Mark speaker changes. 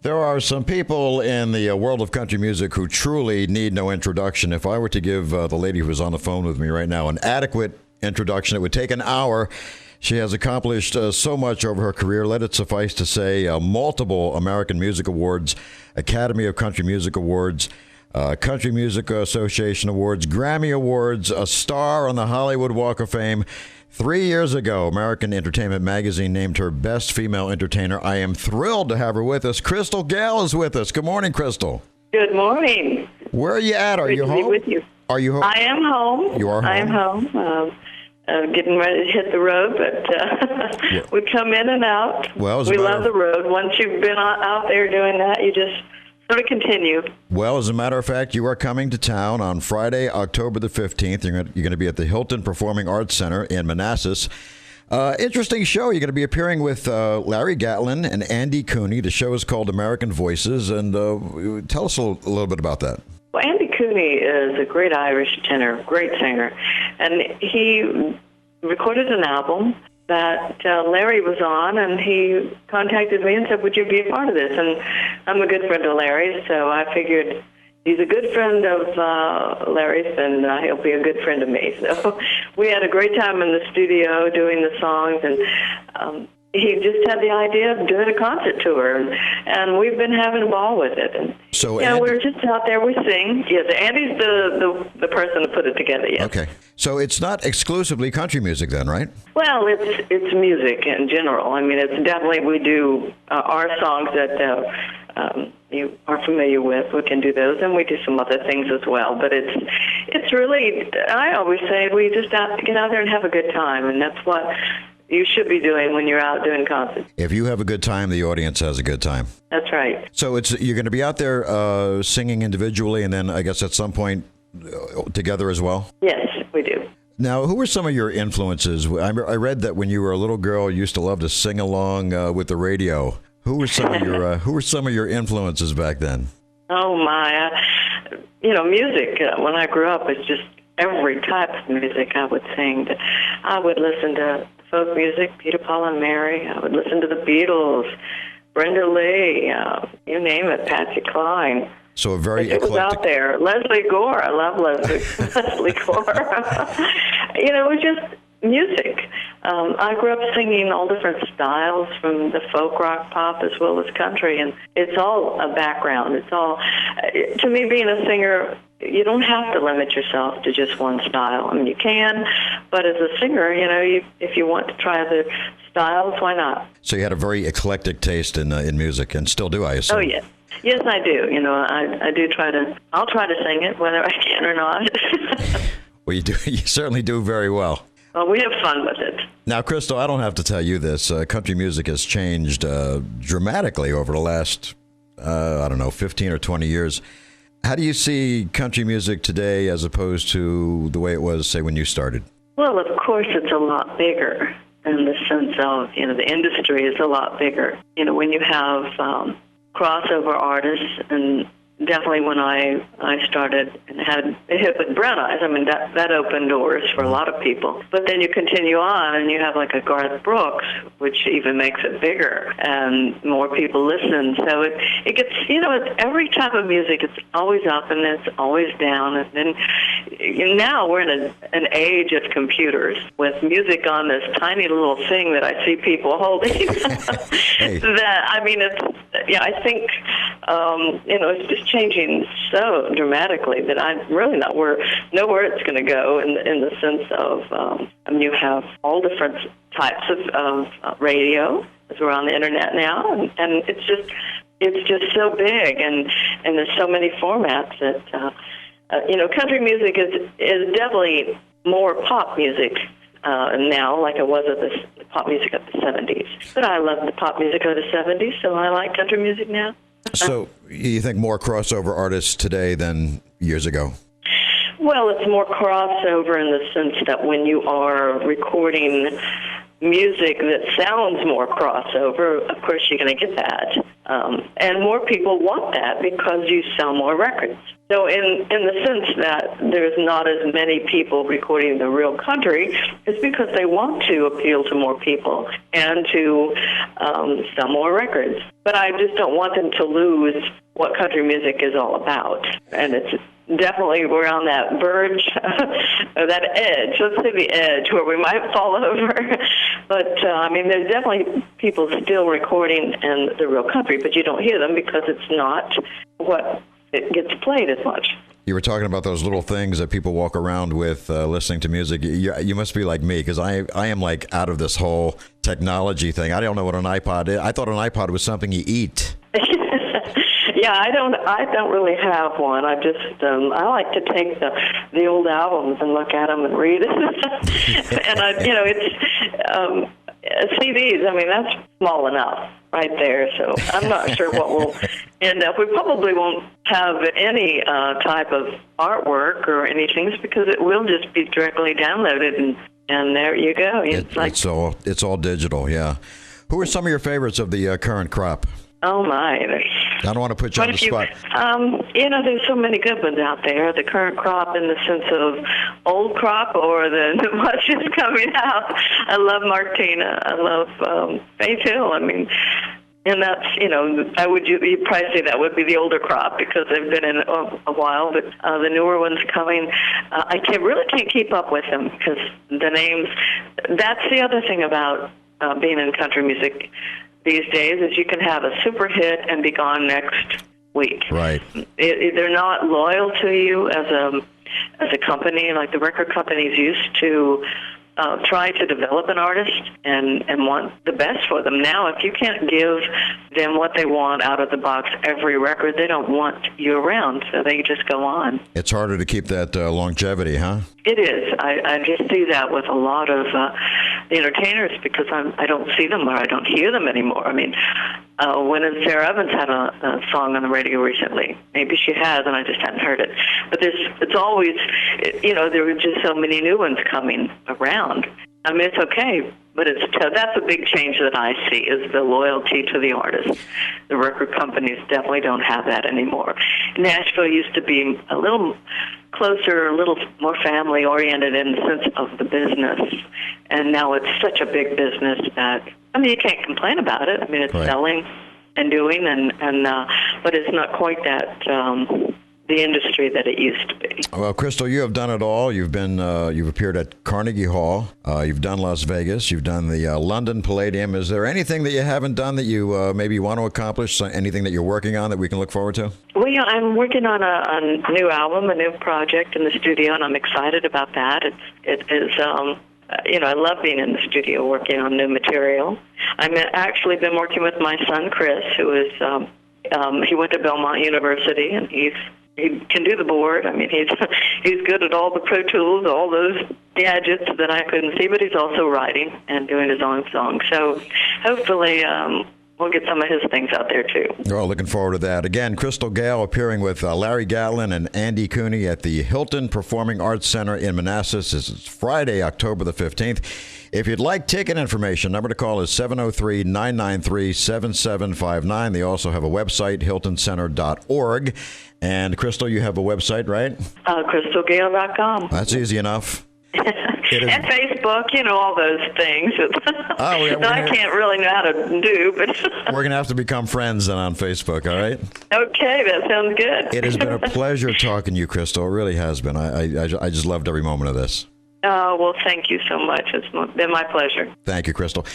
Speaker 1: There are some people in the world of country music who truly need no introduction. If I were to give the lady who's on the phone with me right now an adequate introduction, it would take an hour. She has accomplished so much over her career. Let it suffice to say, multiple American Music Awards, Academy of Country Music Awards, Country Music Association Awards, Grammy Awards, a star on the Hollywood Walk of Fame. 3 years ago, American Entertainment Magazine named her Best Female Entertainer. I am thrilled to have her with us. Gayle is with us. Good morning, Crystal.
Speaker 2: Good morning.
Speaker 1: Where are you at? Are you home?
Speaker 2: Good to be with you.
Speaker 1: Are you home?
Speaker 2: I am home.
Speaker 1: You are home?
Speaker 2: I am home. Getting ready to hit the road, but we come in and out.
Speaker 1: Well,
Speaker 2: we love the road. Once you've been out there doing that, you just sort of continue.
Speaker 1: Well, as a matter of fact, you are coming to town on Friday, October the 15th. You're going to be at the Hilton Performing Arts Center in Manassas. Interesting show. You're going to be appearing with Larry Gatlin and Andy Cooney. The show is called American Voices, and tell us a little bit about that.
Speaker 2: Well, Andy Cooney is a great Irish tenor, great singer, and he recorded an album that Larry was on, and he contacted me and said, would you be a part of this? And I'm a good friend of Larry's, so I figured he's a good friend of Larry's, and he'll be a good friend of me. So we had a great time in the studio doing the songs, and he just had the idea of doing a concert tour, and we've been having a ball with it. And,
Speaker 1: so
Speaker 2: we're just out there, we sing. Yes, Andy's the person to put it together, yes.
Speaker 1: Okay. So it's not exclusively country music then, right?
Speaker 2: Well, it's music in general. I mean, it's definitely, we do our songs that you are familiar with. We can do those, and we do some other things as well. But it's really, I always say, we just have to get out there and have a good time, and that's what you should be doing when you're out doing concerts.
Speaker 1: If you have a good time, the audience has a good time.
Speaker 2: That's right.
Speaker 1: So you're going to be out there singing individually, and then I guess at some point together as well?
Speaker 2: Yes, we do.
Speaker 1: Now, who were some of your influences? I read that when you were a little girl, you used to love to sing along with the radio. Who were some of your influences back then?
Speaker 2: Oh my, music. When I grew up, it's just every type of music I would sing. I would listen to folk music, Peter, Paul, and Mary. I would listen to the Beatles, Brenda Lee, you name it, Patsy Cline.
Speaker 1: So a very
Speaker 2: eclectic. It was out there. Leslie Gore. I love Leslie Gore. It was just music. I grew up singing all different styles, from the folk, rock, pop, as well as country, and it's all a background. It's all, to me, being a singer, you don't have to limit yourself to just one style. I mean, you can, but as a singer, if you want to try the styles, why not?
Speaker 1: So you had a very eclectic taste in music, and still do, I assume.
Speaker 2: Oh, yes. Yes, I do. I do I'll try to sing it, whether I can or not.
Speaker 1: Well, you do. You certainly do very well.
Speaker 2: Well, we have fun with it.
Speaker 1: Now, Crystal, I don't have to tell you this. Country music has changed dramatically over the last, 15 or 20 years. How do you see country music today as opposed to the way it was, say, when you started? Well,
Speaker 2: of course, it's a lot bigger in the sense of, the industry is a lot bigger. When you have crossover artists, and definitely when I started and had a hit with Brown Eyes, I mean, that opened doors for a lot of people. But then you continue on, and you have like a Garth Brooks, which even makes it bigger, and more people listen. So it gets, it's every type of music, it's always up and it's always down. And then now we're in an age of computers with music on this tiny little thing that I see people holding. That, I mean, I think, it's just changing so dramatically that I'm really know where it's going to go in the sense of you have all different types of radio, as we're on the internet now, and it's just so big, and there's so many formats that country music is definitely more pop music now, like it was at the pop music of the 70s. But I love the pop music of the 70s, so I like country music now.
Speaker 1: So you think more crossover artists today than years ago?
Speaker 2: Well, it's more crossover in the sense that when you are recording music that sounds more crossover, of course you're going to get that. And more people want that because you sell more records. So in the sense that there's not as many people recording the real country, it's because they want to appeal to more people and to sell more records. But but I just don't want them to lose what country music is all about. And it's definitely, we're on that verge, or that edge, let's say the edge, where we might fall over. But, I mean, there's definitely people still recording in the real country, but you don't hear them because it's not what it gets played as much.
Speaker 1: You were talking about those little things that people walk around with listening to music. You must be like me, because I am like out of this whole technology thing. I don't know what an iPod is. I thought an iPod was something you eat.
Speaker 2: Yeah, I don't really have one. I just I like to take the old albums and look at them and read it. And it's CDs. I mean, that's small enough right there. So I'm not sure what we'll end up. We probably won't have any type of artwork or anything, because it will just be directly downloaded, and there you go.
Speaker 1: It's all digital. Yeah. Who are some of your favorites of the current crop?
Speaker 2: Oh, my.
Speaker 1: I don't want to put you on the spot.
Speaker 2: There's so many good ones out there. The current crop in the sense of old crop, or what's just coming out. I love Martina. I love Faith Hill. I mean, and that's, you'd probably say that would be the older crop, because they've been in a while, but the newer ones coming, I can't keep up with them, because the names, that's the other thing about being in country music these days, is you can have a super hit and be gone next week.
Speaker 1: Right.
Speaker 2: They're not loyal to you as a company, like the record companies used to try to develop an artist and want the best for them. Now, if you can't give them what they want out of the box every record, they don't want you around, so they just go on.
Speaker 1: It's harder to keep that longevity, huh?
Speaker 2: It is. I just see that with a lot of the entertainers, because I don't see them, or I don't hear them anymore. I mean, when Sarah Evans had a song on the radio recently, maybe she has, and I just hadn't heard it. But it's always, there were just so many new ones coming around. I mean, it's okay, but that's a big change that I see, is the loyalty to the artist. The record companies definitely don't have that anymore. Nashville used to be a little closer, a little more family-oriented in the sense of the business, and now it's such a big business that, I mean, you can't complain about it. I mean, it's selling and doing, but it's not quite that the industry that it used to be.
Speaker 1: Well, Crystal, you have done it all. You've appeared at Carnegie Hall. You've done Las Vegas. You've done the London Palladium. Is there anything that you haven't done that you maybe want to accomplish? Anything that you're working on that we can look forward to?
Speaker 2: Well, yeah, I'm working on a new album, a new project in the studio, and I'm excited about that. It is. I love being in the studio working on new material. I've actually been working with my son, Chris, who is, he went to Belmont University, and he can do the board. I mean, he's good at all the Pro Tools, all those gadgets that I couldn't see, but he's also writing and doing his own songs. So hopefully we'll get some of his things out there, too.
Speaker 1: Oh, looking forward to that. Again, Crystal Gayle appearing with Larry Gatlin and Andy Cooney at the Hilton Performing Arts Center in Manassas. This is Friday, October the 15th. If you'd like ticket information, number to call is 703-993-7759. They also have a website, hiltoncenter.org. And, Crystal, you have a website, right?
Speaker 2: CrystalGayle.com.
Speaker 1: That's easy enough.
Speaker 2: And Facebook, all those things. I can't really know how to do, but
Speaker 1: we're going to have to become friends then on Facebook, all right?
Speaker 2: Okay, that sounds good.
Speaker 1: It has been a pleasure talking to you, Crystal. It really has been. I just loved every moment of this.
Speaker 2: Well, thank you so much. It's been my pleasure.
Speaker 1: Thank you, Crystal.